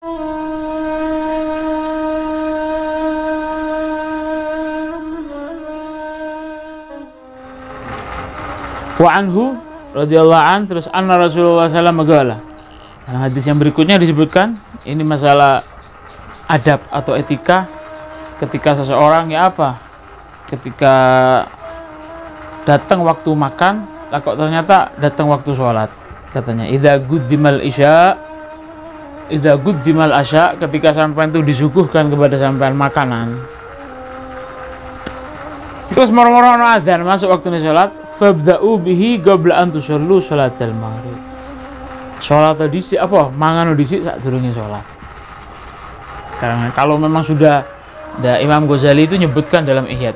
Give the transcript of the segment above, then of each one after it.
Wa anhu radhiyallahu an, terus anna Rasulullah sallallahu alaihi wasallam. Dalam hadis yang berikutnya disebutkan ini masalah adab atau etika ketika seseorang ketika datang waktu makan, lah kok ternyata datang waktu sholat. Katanya idza guddimal asya, ketika sampean itu disuguhkan kepada sampean makanan, terus moro-moro ana adzan masuk waktu sholat, fabda'u bihi qabla an tusallu sholatal maghrib. Sholat dhisik mangan dhisik sadurunge sholat. Karena kalau memang sudah Imam Ghazali itu nyebutkan dalam Ihya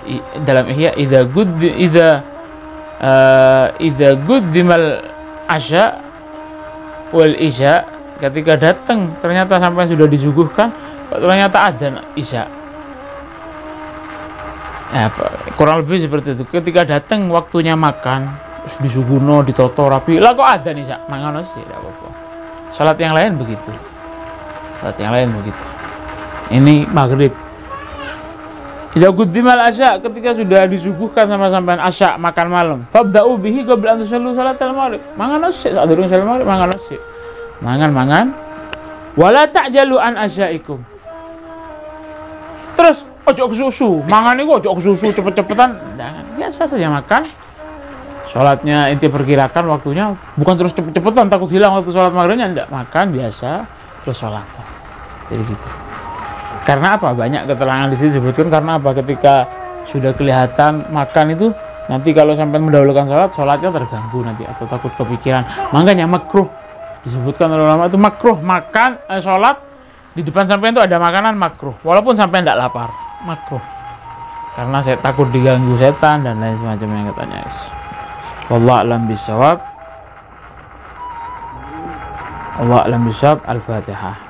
idza guddimal asya wal isya, ketika datang ternyata sampai sudah disuguhkan ternyata adzan isya. Kurang lebih seperti itu. Ketika datang waktunya makan, disuguhno ditoto rapi, lah kok adzan isya, mangan sih tidak apa-apa. Salat yang lain begitu. Ini maghrib. Idza guddimal asya, ketika sudah disuguhkan sama sampean asya, makan malam, fabda'u bihi qabla an tusallu salatal maghrib. Mangan sik sadurunge salat maghrib, mangan sik. Mangan. Wala ta'jalu an asyaikum. Terus ojo kesusu, mangan niku ojo kesusu cepet-cepetan. Biasa saja makan. Sholatnya inti perkirakan waktunya, bukan terus cepet-cepetan takut hilang waktu sholat maghribnya, enggak, makan biasa terus sholat. Jadi gitu. Karena apa? Banyak keterangan di sini disebutkan karena apa? Ketika sudah kelihatan makan itu, nanti kalau sampai mendahulukan sholatnya terganggu nanti atau takut kepikiran. Makanya makruh disebutkan oleh ulama itu makruh makan sholat di depan sampai itu ada makanan, makruh. Walaupun sampai tidak lapar, makruh. Karena saya takut diganggu setan dan lain semacamnya katanya. Wallahu a'lam bishawab. Al-Fatihah.